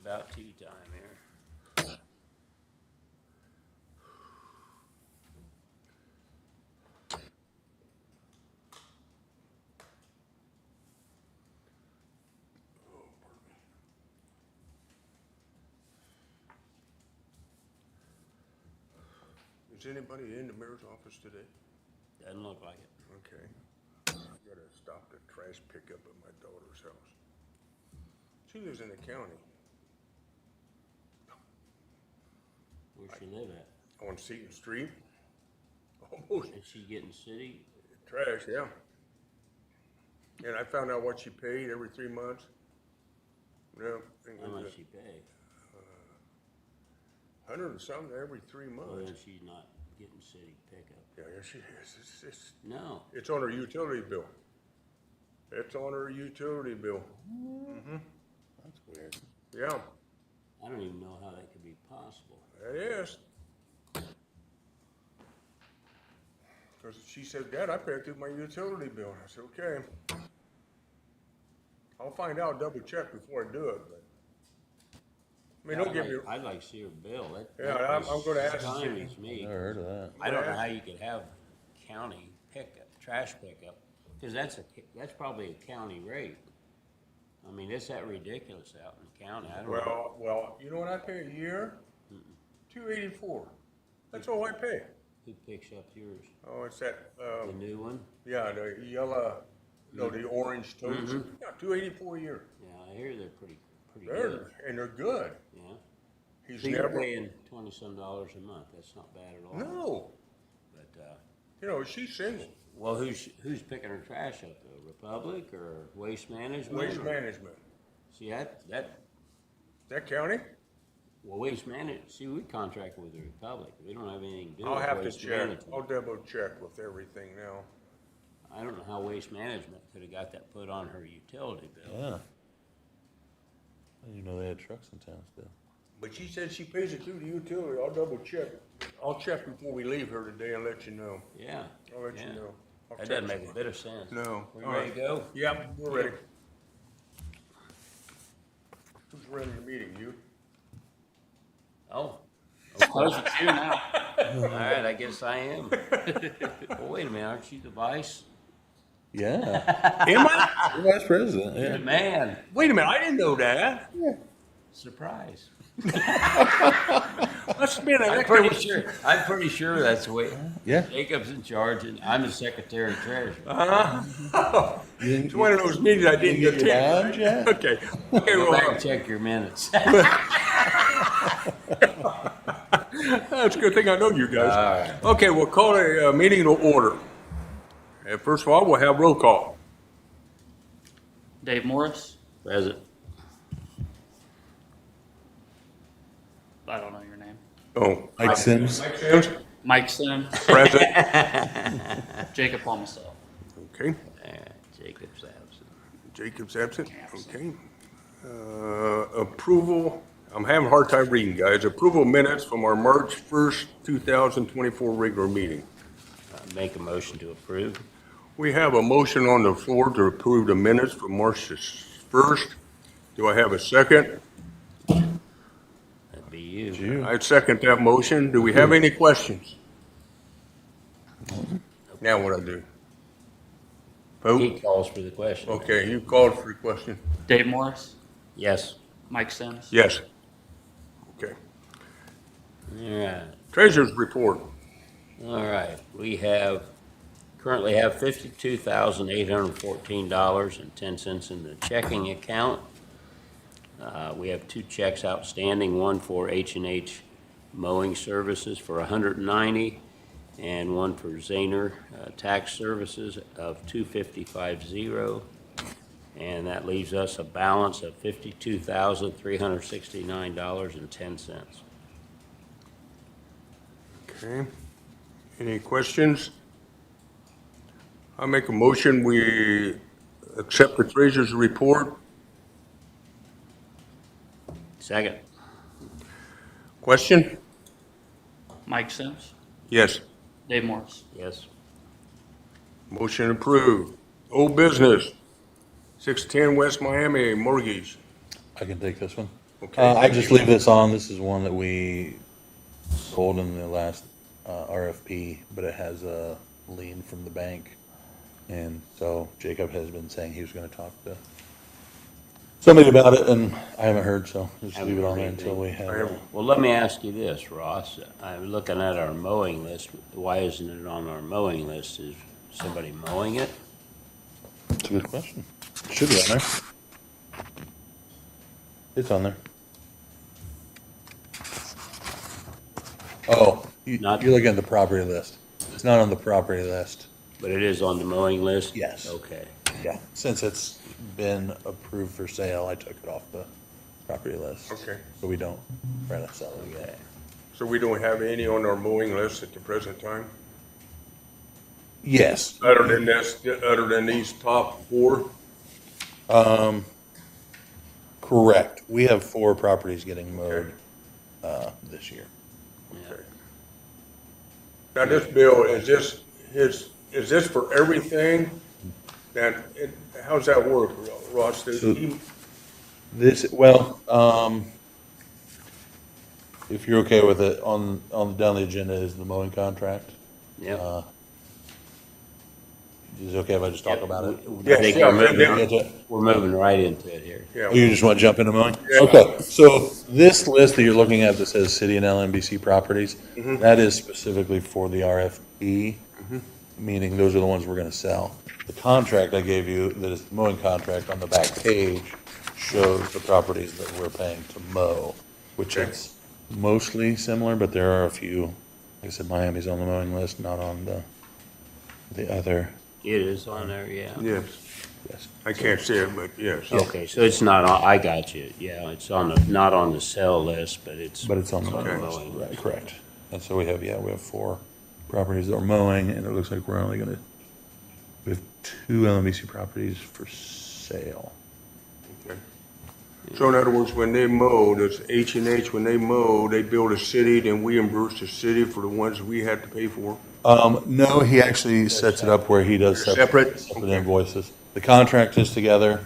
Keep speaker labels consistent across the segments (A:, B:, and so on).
A: about tea time here.
B: Is anybody in the mayor's office today?
A: Doesn't look like it.
B: Okay. I gotta stop the trash pickup at my daughter's house. She lives in the county,
A: Where's she live at?
B: on Seaton Street. Almost
A: Is she getting city?
B: trash, yeah. And I found out what she paid every 3 months. Yeah,
A: How much she pay?
B: 100 and something every 3
A: Well,
B: months.
A: then she's not getting city pickup.
B: Yeah, yes, she is.
A: No.
B: It's on her utility bill. It's on her utility bill.
C: That's weird.
B: Yeah,
A: I don't even know how that could be possible.
B: that is. Because she said, Dad, I paid through my utility bill. I said, okay. I'll find out, double check before I do it, but. I mean, don't get me,
A: I'd like to see her bill.
B: Yeah, I'm gonna ask you.
A: Stymies me.
C: Never heard of that.
A: I don't know how you could have county pickup, trash pickup, because that's probably a county rate. I mean, it's that ridiculous out in the county. I don't know.
B: well, you know what I pay a year? $284. That's all I pay.
A: Who picks up yours?
B: Oh, it's that,
A: The new one?
B: yeah, the yellow, no, the orange totes. Yeah, $284 a year.
A: Yeah, I hear they're pretty good.
B: They're good.
A: Yeah.
B: He's
A: So you're
B: never,
A: paying $20-some a month. That's not bad at all.
B: no,
A: But,
B: you know, she's single.
A: well, who's picking her trash up though? Republic or Waste Management?
B: Waste Management.
A: See, that,
B: That county?
A: well, Waste Management, see, we contract with the Republic. We don't have anything to do
B: I'll
A: with
B: have to
A: Waste
B: check.
A: Management.
B: I'll double check with everything now.
A: I don't know how Waste Management could have got that put on her utility bill.
C: Yeah. I didn't even know they had trucks in town still.
B: But she said she pays it through the utility. I'll double check. I'll check before we leave her today and let you know.
A: Yeah.
B: I'll let
A: yeah.
B: you know. I'll
A: That
B: check
A: doesn't make a
B: some.
A: bit of sense.
B: No.
A: We
B: All
A: ready
B: right.
A: to go?
B: Yep, we're ready. Who's running the meeting? You?
A: Oh,
D: Suppose it's you now.
A: all right, I guess I am. Well, wait a minute, aren't you the vice?
C: Yeah.
B: Am I?
C: You're vice president,
A: You're
C: yeah.
A: the man.
B: Wait a minute. I didn't know that.
A: Surprise.
B: Must have been an
A: I'm pretty sure that's the way.
C: Yeah.
A: Jacob's in charge and I'm the secretary and treasurer.
C: You didn't,
B: It's one of those meetings I didn't
C: you didn't get your
B: attend.
C: badge yet?
B: Okay. Okay,
A: Go back
B: well,
A: and check your minutes.
B: that's a good thing I know you guys.
A: All right.
B: Okay, we'll call a meeting to order. And first of all, we'll have roll call.
D: Dave Morris.
A: Present.
D: I don't know your name.
B: Oh,
C: Mike Sims.
B: Mike Sims,
D: Mike Sims.
B: present.
D: Jacob Palmestell.
B: Okay,
A: Jacob's absent.
B: Jacob's absent. Okay. Approval, I'm having a hard time reading, guys. Approval minutes from our March 1st, 2024 regular meeting.
A: Make a motion to approve.
B: We have a motion on the floor to approve the minutes from March 1st. Do I have a second?
A: That'd be you.
C: You.
B: I second that motion. Do we have any questions? Now what I do?
A: He
B: Vote?
A: calls for the question.
B: Okay, you called for the question?
D: Dave Morris.
A: Yes.
D: Mike Sims.
B: Yes. Okay.
A: All right.
B: Treasurer's report.
A: All right. We currently have $52,814.10 in the checking account. We have 2 checks outstanding, one for H&H Mowing Services for $190 and one for Zahner Tax Services of $255.0. And that leaves us a balance of $52,369.10.
B: Okay. Any questions? I make a motion, we accept the treasurer's report.
A: Second.
B: Question?
D: Mike Sims.
B: Yes.
D: Dave Morris.
A: Yes.
B: Motion approved. Old business, 610 West Miami mortgage.
C: I can take this one.
B: Okay.
C: I
B: thank
C: just
B: you.
C: leave this on. This is one that we sold in the last RFP, but it has a lien from the bank. And so Jacob has been saying he was gonna talk to somebody about it, and I haven't heard, so just leave it on there until we have.
B: I haven't-
A: Well, let me ask you this, Ross. I'm looking at our mowing list. Why isn't it on our mowing list? Is somebody mowing it?
C: It's a good question. It should be on there. It's on there. Oh,
A: Not-
C: you're looking at the property list. It's not on the property list.
A: But it is on the mowing list?
C: Yes.
A: Okay.
C: Yeah. Since it's been approved for sale, I took it off the property list.
B: Okay.
C: So we don't try to sell it again.
B: So we don't have any on our mowing list at the present time?
C: Yes.
B: Other than this, other than these top 4?
C: Correct. We have 4 properties getting mowed, this year.
A: Yeah.
B: Now, this bill, is this for everything? How's that work, Ross?
C: So- This, well, if you're okay with it, down the agenda is the mowing contract.
A: Yep.
C: Is it okay if I just talk about it?
A: I think
B: yeah,
A: we're moving right into it here.
B: Yeah.
C: Oh, you just want to jump into mowing?
B: Yeah.
C: Okay, so this list that you're looking at that says city and LMBC properties, that is specifically for the RFP, meaning those are the ones we're gonna sell. The contract I gave you, that is the mowing contract on the back page, shows the properties that we're paying to mow, which
B: Okay.
C: is mostly similar, but there are a few, like I said, Miami's on the mowing list, not on the other,
A: It is on there, yeah.
B: Yes,
C: yes.
B: I can't see it, but yes.
A: Okay, so it's not on, I got you. Yeah, it's on the, not on the sell list, but it's.
C: But it's on the
B: Okay.
C: mowing list, right, correct. And so we have 4 properties that are mowing, and it looks like we're only gonna, we have 2 LMBC properties for sale.
B: Okay. So in other words, when they mow, does H&H, when they mow, they bill the city, then we reimburse the city for the ones we had to pay for?
C: No, he actually sets it up where he does
B: Separate?
C: separate
B: Okay.
C: invoices. The contract is together,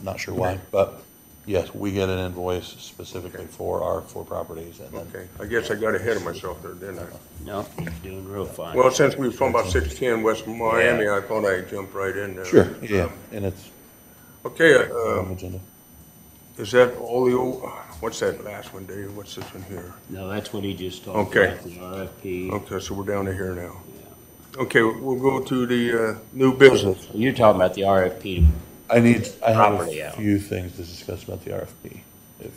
C: not sure why, but yes, we get an invoice specifically for our 4 properties, and then,
B: Okay, I guess I got ahead of myself there, didn't I?
A: No, you're doing real fine.
B: Well, since we were talking about 610 West Miami, I thought I'd jump right in there.
C: sure, yeah, and it's
B: Okay,
C: on the agenda.
B: is that all the old, what's that last one, Dave? What's this one here?
A: No, that's what he just talked
B: Okay.
A: about, the RFP.
B: Okay, so we're down to here now.
A: Yeah.
B: Okay, we'll go to the new business.
A: You're talking about the RFP.
C: I have
A: Property
C: a
A: out.
C: few things to discuss about the RFP. If,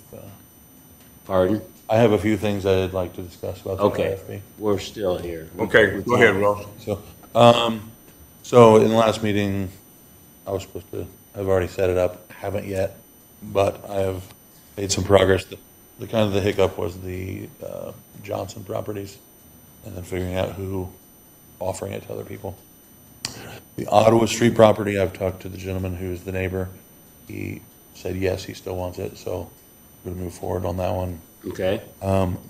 A: Pardon?
C: I have a few things I'd like to discuss about the
A: Okay,
C: RFP.
A: we're still here.
B: Okay, go ahead, Ross.
C: So in the last meeting, I was supposed to, I've already set it up, haven't yet, but I have made some progress. The kind of the hiccup was the Johnson properties, and then figuring out who, offering it to other people. The Ottawa Street property, I've talked to the gentleman who's the neighbor. He said, yes, he still wants it, so we're gonna move forward on that one.
A: Okay,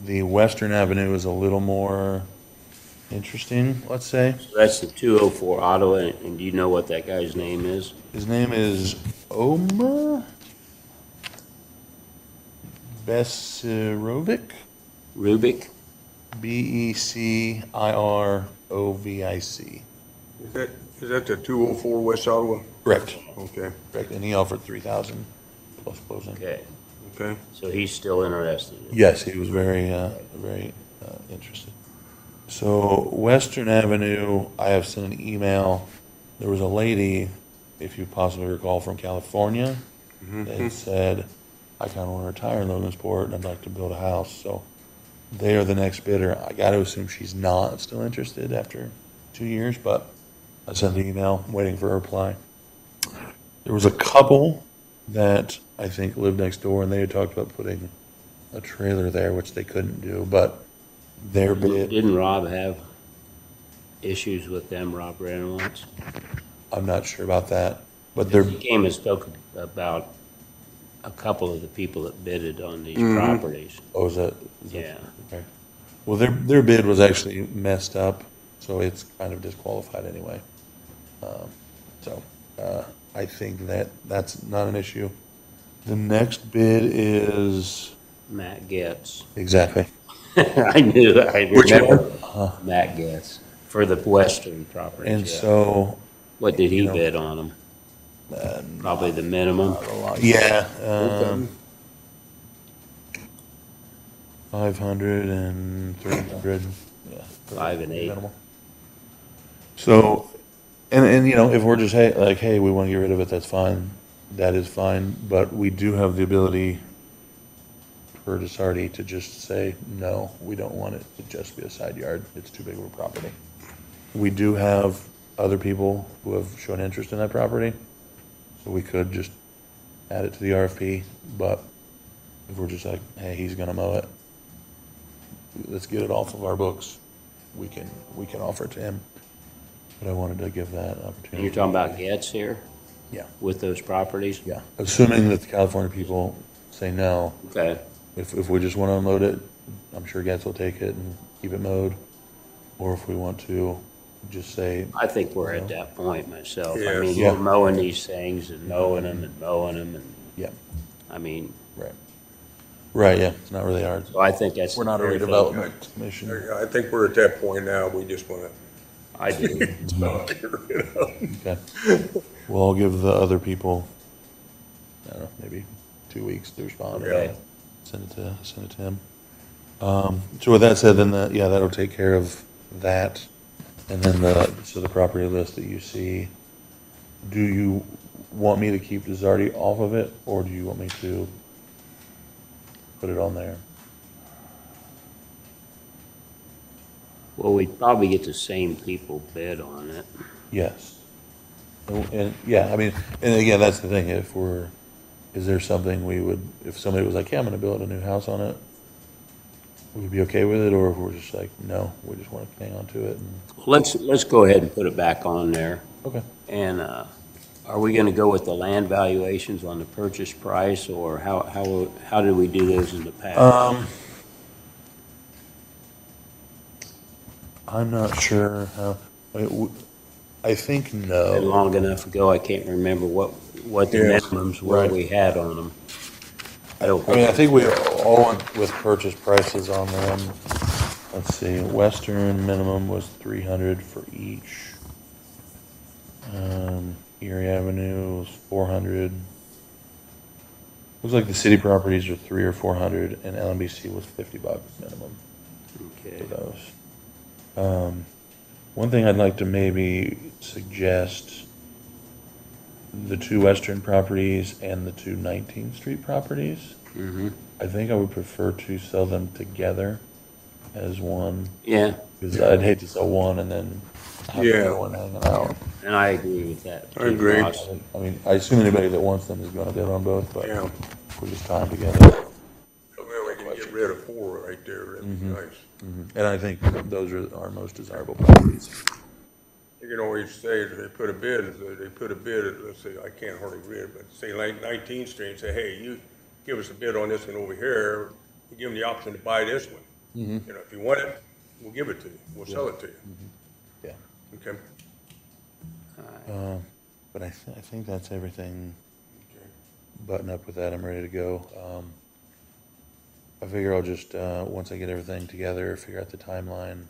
C: The Western Avenue is a little more interesting, let's say.
A: so that's the 204 Ottawa, and do you know what that guy's name is?
C: His name is Oma Besirovic,
A: Rubik?
C: Becirovic.
B: Is that the 204 West Ottawa?
C: Correct,
B: Okay,
C: correct, and he offered 3,000 plus closing.
A: Okay,
B: okay.
A: so he's still interested.
C: Yes, he was very interested. So Western Avenue, I have sent an email. There was a lady, if you possibly recall, from California that said, I kind of want to retire in Logansport and I'd like to build a house. So they are the next bidder. I got to assume she's not still interested after 2 years, but I sent the email, waiting for a reply. There was a couple that I think lived next door, and they had talked about putting a trailer there, which they couldn't do, but their bid,
A: Didn't Rob have issues with them, Rob ran once?
C: I'm not sure about that, but their,
A: He came and spoke about a couple of the people that bidded on these properties.
C: oh, is that?
A: Yeah.
C: Okay. Well, their bid was actually messed up, so it's kind of disqualified anyway. I think that's not an issue. The next bid is,
A: Matt Getz.
C: exactly.
A: I knew, I
B: Which
A: remember Matt Getz for the western properties,
C: And
A: yeah.
C: so,
A: What did he
C: you know,
A: bid on them? Probably the minimum.
C: yeah,
A: Okay.
C: 500 and 300, yeah.
A: 5 and 8.
C: Minimal. So, and you know, if we're just, hey, like, hey, we want to get rid of it, that's fine. That is fine, but we do have the ability per Desarty to just say, no, we don't want it to just be a side yard. It's too big of a property. We do have other people who have shown interest in that property, so we could just add it to the RFP, but if we're just like, hey, he's gonna mow it, let's get it off of our books, we can offer it to him. But I wanted to give that opportunity.
A: And you're talking about Getz here
C: Yeah,
A: with those properties?
C: yeah. Assuming that the California people say no,
A: Okay.
C: if we just want to unload it, I'm sure Getz will take it and keep it mowed. Or if we want to just say,
A: I think we're at that point myself. I
B: Yes.
A: mean,
C: Yeah.
A: we're mowing these things and mowing them and mowing them and,
C: yeah,
A: I mean,
C: right. Right, yeah, it's not really hard.
A: so I think that's.
C: We're not a
A: the very thing.
C: redevelopment commission.
B: I think we're at that point now, we just wanna
A: I do.
B: get rid of them.
C: Okay. Well, I'll give the other people, I don't know, maybe 2 weeks to respond.
A: Okay.
C: Send it to him. So with that said, then yeah, that'll take care of that. And then so the property list that you see, do you want me to keep Desarty off of it, or do you want me to put it on there?
A: Well, we'd probably get the same people bid on it.
C: Yes. And yeah, I mean, and again, that's the thing, is there something we would, if somebody was like, yeah, I'm gonna build a new house on it, we'd be okay with it, or if we're just like, no, we just wanna hang on to it and,
A: Let's go ahead and put it back on there.
C: okay.
A: And, are we gonna go with the land valuations on the purchase price, or how did we do those in the past?
C: I'm not sure how, I think
A: Been
C: no.
A: long enough ago, I can't remember what the
B: Yes.
A: minimums were
C: Right.
A: we had on them.
C: I mean, I think we all went with purchase prices on them. Let's see, Western minimum was 300 for each. Erie Avenue was 400. Looks like the city properties are 300 or 400, and LMBC was $50 minimum
A: Okay.
C: for those. One thing I'd like to maybe suggest, the two Western properties and the two 19th Street properties,
A: Mm-hmm.
C: I think I would prefer to sell them together as one,
A: Yeah,
C: because I'd hate to sell one and then have the
B: Yeah.
C: other one hanging out.
A: and I agree with that.
B: I agree.
A: Ross.
C: I mean, I assume anybody that wants them is gonna bid on both, but
B: Yeah.
C: if we just tie them together.
B: Well, we can get rid of 4 right there, that'd be nice.
C: And I think those are our most desirable properties.
B: You can always say that they put a bid, let's say, I can't hardly read it, but say like 19th Street, and say, hey, you give us a bid on this one over here, we give them the option to buy this one. You know, if you want it, we'll give it to you, we'll sell it to you,
C: Yeah.
B: okay?
C: But I think that's everything.
B: Okay.
C: Button up with that, I'm ready to go. I figure I'll just, once I get everything together, figure out the timeline,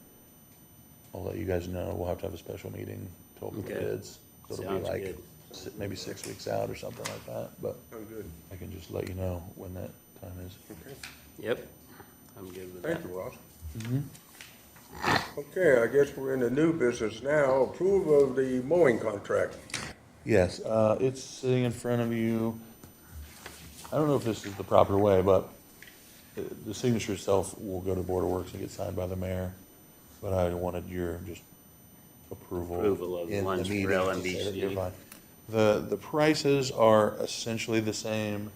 C: I'll let you guys know. We'll have to have a special meeting to open the
A: Okay.
C: bids. So it'll be
A: Sounds
C: like
A: good.
C: maybe 6 weeks out or something like that, but
B: I'm good,
C: I can just let you know when that time is.
B: okay,
A: Yep, I'm good with that.
B: thank you, Ross. Okay, I guess we're in the new business now, approval of the mowing contract.
C: Yes, it's sitting in front of you. I don't know if this is the proper way, but the signature itself will go to Board of Works and get signed by the mayor. But I wanted your just approval.
A: Approval of the
C: in
A: ones for
C: meeting to say that you're
A: LMBC.
C: fine. The prices are essentially the same.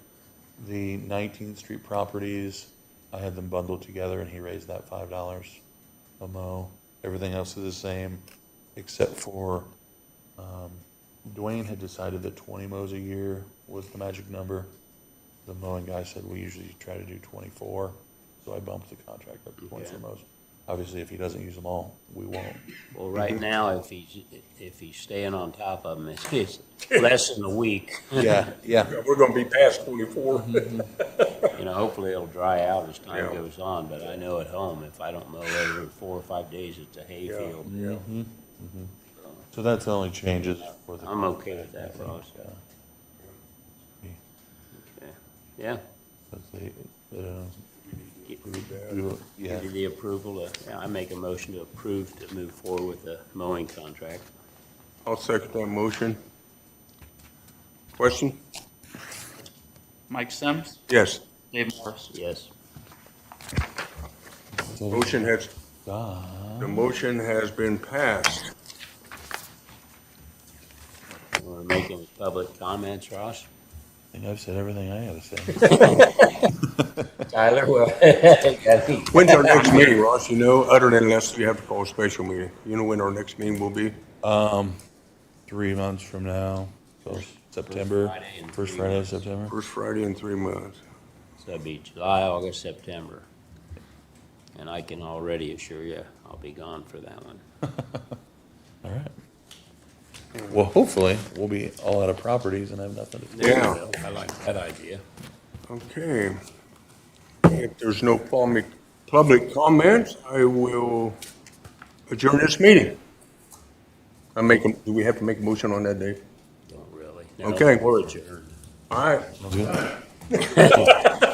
C: The 19th Street properties, I had them bundled together and he raised that $5 a mow. Everything else is the same, except for, Dwayne had decided that 20 mows a year was the magic number. The mowing guy said we usually try to do 24, so I bumped the contract up to 24
A: Okay.
C: mows. obviously, if he doesn't use them all, we won't.
A: Well, right now, if he's staying on top of them, it's less than a week.
C: Yeah, yeah.
B: We're gonna be past 24.
A: You know, hopefully it'll dry out as time
B: Yeah.
A: goes on, but I know at home, if I don't mow every 4 or 5 days, it's a hay
B: Yeah,
A: field.
B: yeah.
C: So that's the only changes for the.
A: I'm okay with that, Ross. Okay. Yeah,
C: Let's see, yeah,
A: give you the approval yeah, I make a motion to approve to move forward with the mowing contract.
B: I'll second that motion. Question?
D: Mike Sims,
B: Yes.
D: Dave Morris.
A: Yes.
B: Motion has,
C: Ah,
B: the motion has been passed.
A: You want to make any public comments, Ross?
C: I think I've said everything I gotta say.
A: Tyler, well.
B: When's our next meeting, Ross? You know, other than unless you have to call a special meeting. You know when our next meeting will be?
C: 3 months from now, so September,
A: Friday in
C: first
A: 3
C: Friday of
A: months.
C: September.
B: First Friday in 3 months.
A: So it'd be July, August, September. And I can already assure you, I'll be gone for that one.
C: All right. Well, hopefully, we'll be all out of properties and have nothing to do.
A: There you
B: Yeah.
A: go. I like that idea.
B: Okay. If there's no public comments, I will adjourn this meeting. Do we have to make a motion on that, Dave?
A: Don't really.
B: Okay.
A: We're adjourned.
B: All right.
C: Sounds good.